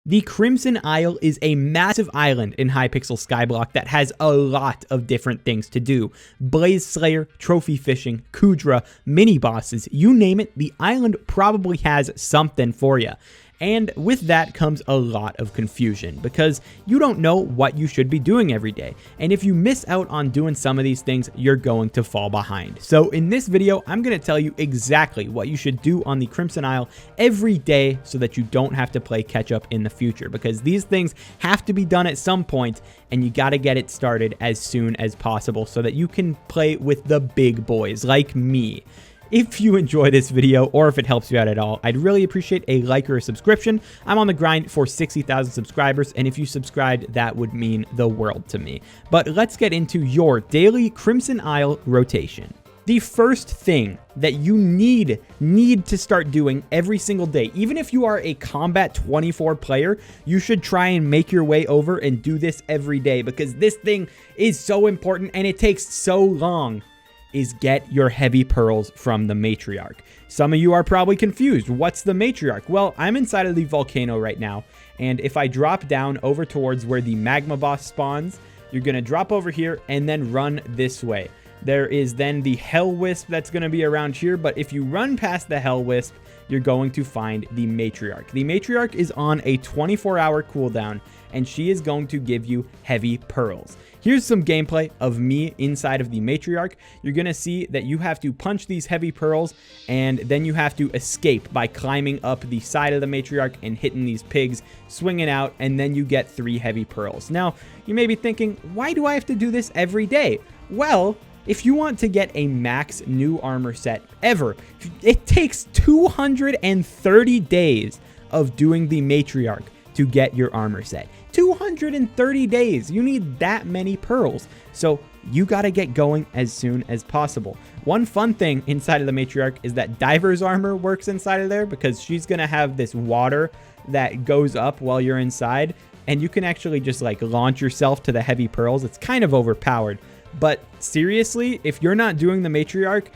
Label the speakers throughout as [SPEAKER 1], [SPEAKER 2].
[SPEAKER 1] The Crimson Isle is a massive island in Hypixel Skyblock that has a lot of different things to do. Blaze Slayer, trophy fishing, Kudra, mini bosses, you name it, the island probably has something for you. And with that comes a lot of confusion because you don't know what you should be doing every day. And if you miss out on doing some of these things, you're going to fall behind. So in this video, I'm going to tell you exactly what you should do on the Crimson Isle every day so that you don't have to play catch up in the future, because these things have to be done at some point and you got to get it started as soon as possible so that you can play with the big boys like me. If you enjoy this video, or if it helps you out at all, I'd really appreciate a like or a subscription. I'm on the grind for 60,000 subscribers, and if you subscribed, that would mean the world to me. But let's get into your daily Crimson Isle rotation. The first thing that you need to start doing every single day, even if you are a Combat 24 player, you should try and make your way over and do this every day, because this thing is so important and it takes so long. Is get your heavy pearls from the matriarch. Some of you are probably confused. What's the matriarch? Well, I'm inside of the volcano right now, and if I drop down over towards where the magma boss spawns, you're gonna drop over here and then run this way. There is then the hell wisp that's gonna be around here, but if you run past the hell wisp, you're going to find the matriarch. The matriarch is on a 24-hour cooldown, and she is going to give you heavy pearls. Here's some gameplay of me inside of the matriarch. You're going to see that you have to punch these heavy pearls, and then you have to escape by climbing up the side of the matriarch and hitting these pigs, swinging out, and then you get 3 heavy pearls. Now, you may be thinking, why do I have to do this every day? Well, if you want to get a max new armor set ever, it takes 230 days of doing the matriarch to get your armor set. 230 days. You need that many pearls. So you got to get going as soon as possible. One fun thing inside of the matriarch is that Diver's armor works inside of there, because she's going to have this water that goes up while you're inside, and you can actually just like launch yourself to the heavy pearls. It's kind of overpowered. But seriously, if you're not doing the matriarch,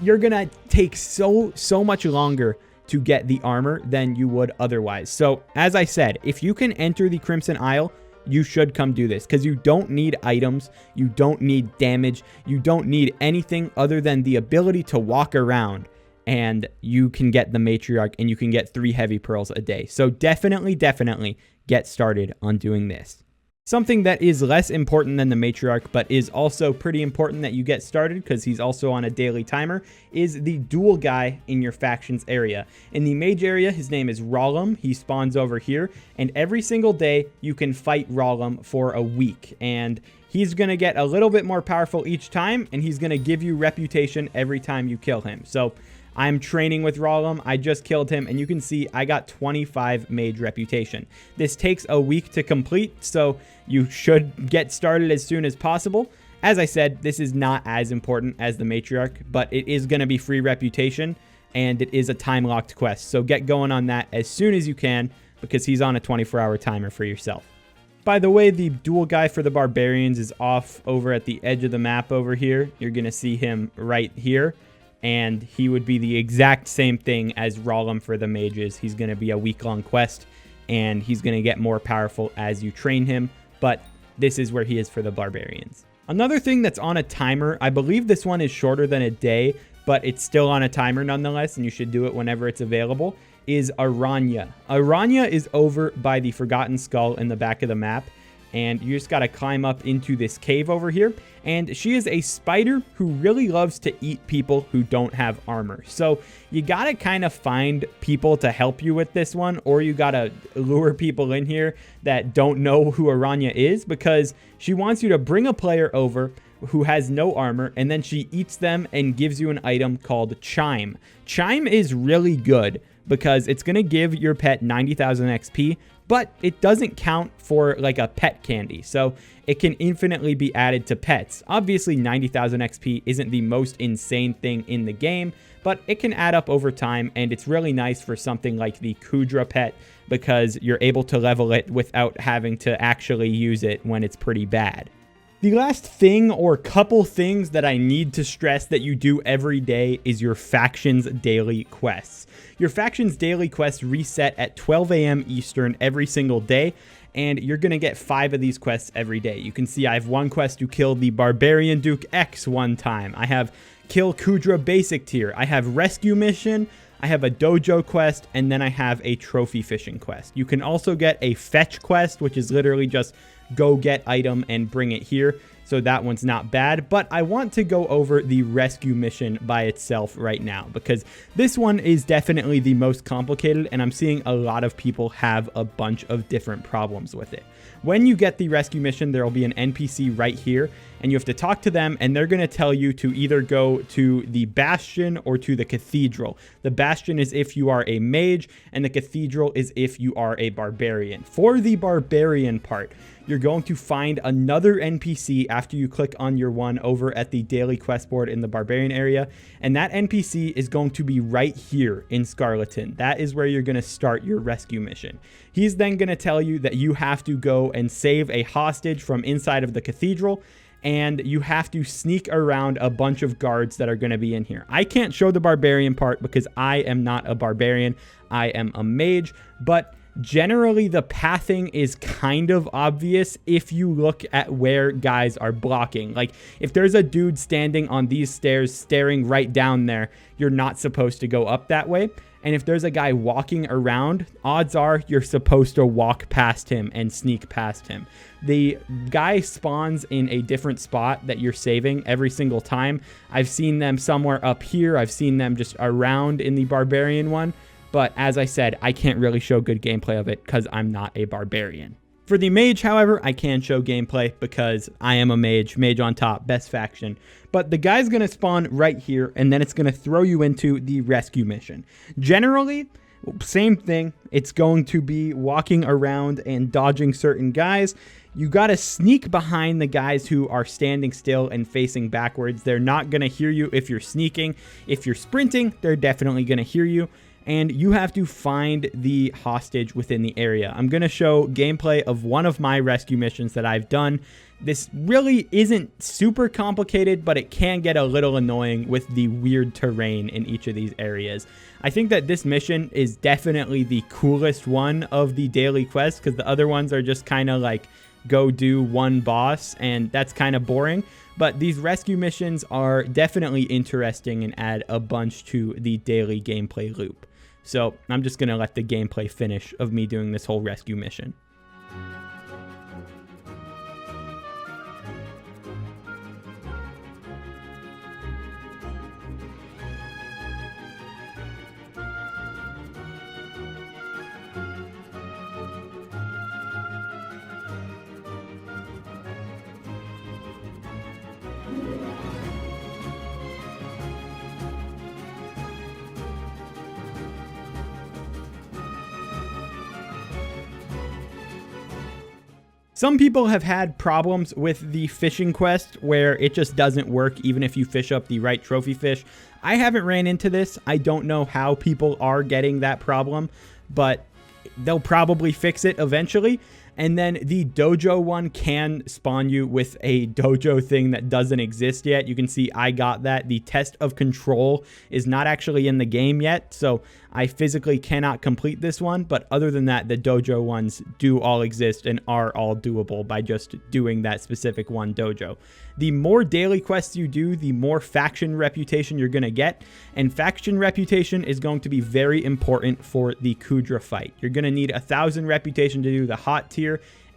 [SPEAKER 1] you're going to take so much longer to get the armor than you would otherwise. So as I said, if you can enter the Crimson Isle, you should come do this, because you don't need items, you don't need damage, you don't need anything other than the ability to walk around, and you can get the matriarch and you can get 3 heavy pearls a day. So definitely get started on doing this. Something that is less important than the matriarch, but is also pretty important that you get started because he's also on a daily timer, is the dual guy in your factions area. In the mage area, his name is Rollum. He spawns over here, and every single day you can fight Rollum for a week, and he's going to get a little bit more powerful each time, and he's going to give you reputation every time you kill him. So I'm training with Rollum. I just killed him, and you can see I got 25 mage reputation. This takes a week to complete, so you should get started as soon as possible. As I said, this is not as important as the matriarch, but it is going to be free reputation, and it is a time-locked quest. So get going on that as soon as you can, because he's on a 24-hour timer for yourself. By the way, the dual guy for the barbarians is off over at the edge of the map over here. You're going to see him right here. And he would be the exact same thing as Rollum for the mages. He's going to be a week-long quest, and he's going to get more powerful as you train him, but this is where he is for the barbarians. Another thing that's on a timer, I believe this one is shorter than a day, but it's still on a timer nonetheless, and you should do it whenever it's available, is Aranya. Aranya is over by the Forgotten Skull in the back of the map, and you just got to climb up into this cave over here. And she is a spider who really loves to eat people who don't have armor. So you got to kind of find people to help you with this one, or you got to lure people in here that don't know who Aranya is, because she wants you to bring a player over who has no armor, and then she eats them and gives you an item called Chime. Chime is really good because it's going to give your pet 90,000 XP, but it doesn't count for like a pet candy, so it can infinitely be added to pets. Obviously, 90,000 XP isn't the most insane thing in the game, but it can add up over time, and it's really nice for something like the Kudra pet, because you're able to level it without having to actually use it when it's pretty bad. The last thing or couple things that I need to stress that you do every day is your factions daily quests. Your factions daily quests reset at 12 a.m. Eastern every single day, and you're going to get 5 of these quests every day. You can see I have one quest to kill the Barbarian Duke X one time. I have kill Kudra basic tier. I have rescue mission. I have a dojo quest, and then I have a trophy fishing quest. You can also get a fetch quest, which is literally just go get item and bring it here. So that one's not bad, but I want to go over the rescue mission by itself right now because this one is definitely the most complicated, and I'm seeing a lot of people have a bunch of different problems with it. When you get the rescue mission, there will be an NPC right here, and you have to talk to them, and they're going to tell you to either go to the Bastion or to the Cathedral. The Bastion is if you are a mage, and the Cathedral is if you are a barbarian. For the barbarian part, you're going to find another NPC after you click on your one over at the daily quest board in the barbarian area, and that NPC is going to be right here in Scarleton. That is where you're going to start your rescue mission. He's then going to tell you that you have to go and save a hostage from inside of the cathedral, and you have to sneak around a bunch of guards that are going to be in here. I can't show the barbarian part because I am not a barbarian. I am a mage, but generally the pathing is kind of obvious if you look at where guys are blocking. Like if there's a dude standing on these stairs staring right down there, you're not supposed to go up that way. And if there's a guy walking around, odds are you're supposed to walk past him and sneak past him. The guy spawns in a different spot that you're saving every single time. I've seen them somewhere up here. I've seen them just around in the barbarian one. But as I said, I can't really show good gameplay of it because I'm not a barbarian. For the mage, however, I can show gameplay because I am a mage. Mage on top, best faction. But the guy's going to spawn right here, and then it's going to throw you into the rescue mission. Generally, same thing. It's going to be walking around and dodging certain guys. You got to sneak behind the guys who are standing still and facing backwards. They're not going to hear you if you're sneaking. If you're sprinting, they're definitely going to hear you. And you have to find the hostage within the area. I'm going to show gameplay of one of my rescue missions that I've done. This really isn't super complicated, but it can get a little annoying with the weird terrain in each of these areas. I think that this mission is definitely the coolest one of the daily quests because the other ones are just kind of like go do one boss, and that's kind of boring. But these rescue missions are definitely interesting and add a bunch to the daily gameplay loop. So I'm just going to let the gameplay finish of me doing this whole rescue mission. Some people have had problems with the fishing quest where it just doesn't work even if you fish up the right trophy fish. I haven't ran into this. I don't know how people are getting that problem, but they'll probably fix it eventually. And then the dojo one can spawn you with a dojo thing that doesn't exist yet. You can see I got that. The test of control is not actually in the game yet, so I physically cannot complete this one. But other than that, the dojo ones do all exist and are all doable by just doing that specific one dojo. The more daily quests you do, the more faction reputation you're going to get. And faction reputation is going to be very important for the Kudra fight. You're going to need 1,000 reputation to do the hot tier.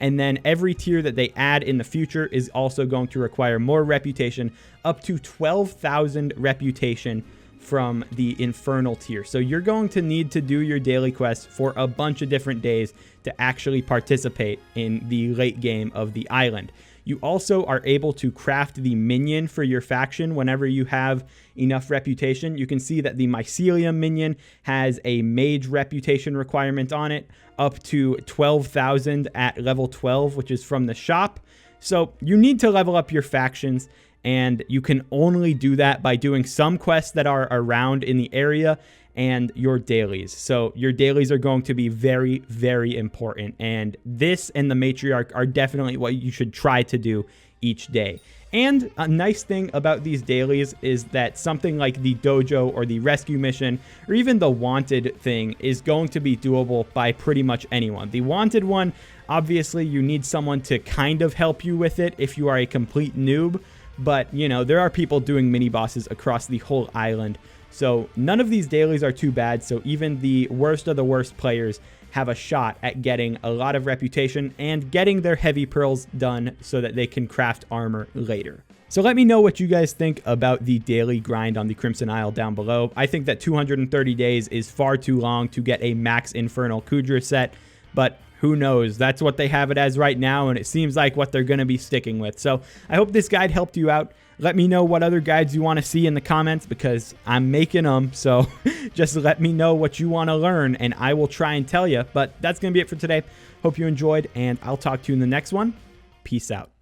[SPEAKER 1] And then every tier that they add in the future is also going to require more reputation, up to 12,000 reputation from the infernal tier. So you're going to need to do your daily quests for a bunch of different days to actually participate in the late game of the island. You also are able to craft the minion for your faction whenever you have enough reputation. You can see that the mycelium minion has a mage reputation requirement on it, up to 12,000 at level 12, which is from the shop. So you need to level up your factions, and you can only do that by doing some quests that are around in the area and your dailies. So your dailies are going to be very, very important. And this and the matriarch are definitely what you should try to do each day. And a nice thing about these dailies is that something like the dojo or the rescue mission or even the wanted thing is going to be doable by pretty much anyone. The wanted one, obviously you need someone to kind of help you with it if you are a complete noob, but you know, there are people doing mini bosses across the whole island. So none of these dailies are too bad. So even the worst of the worst players have a shot at getting a lot of reputation and getting their heavy pearls done so that they can craft armor later. So let me know what you guys think about the daily grind on the Crimson Isle down below. I think that 230 days is far too long to get a max Infernal Kudra set, but who knows? That's what they have it as right now, and it seems like what they're going to be sticking with. So I hope this guide helped you out. Let me know what other guides you want to see in the comments because I'm making them. So just let me know what you want to learn and I will try and tell you. But that's going to be it for today. Hope you enjoyed and I'll talk to you in the next one. Peace out.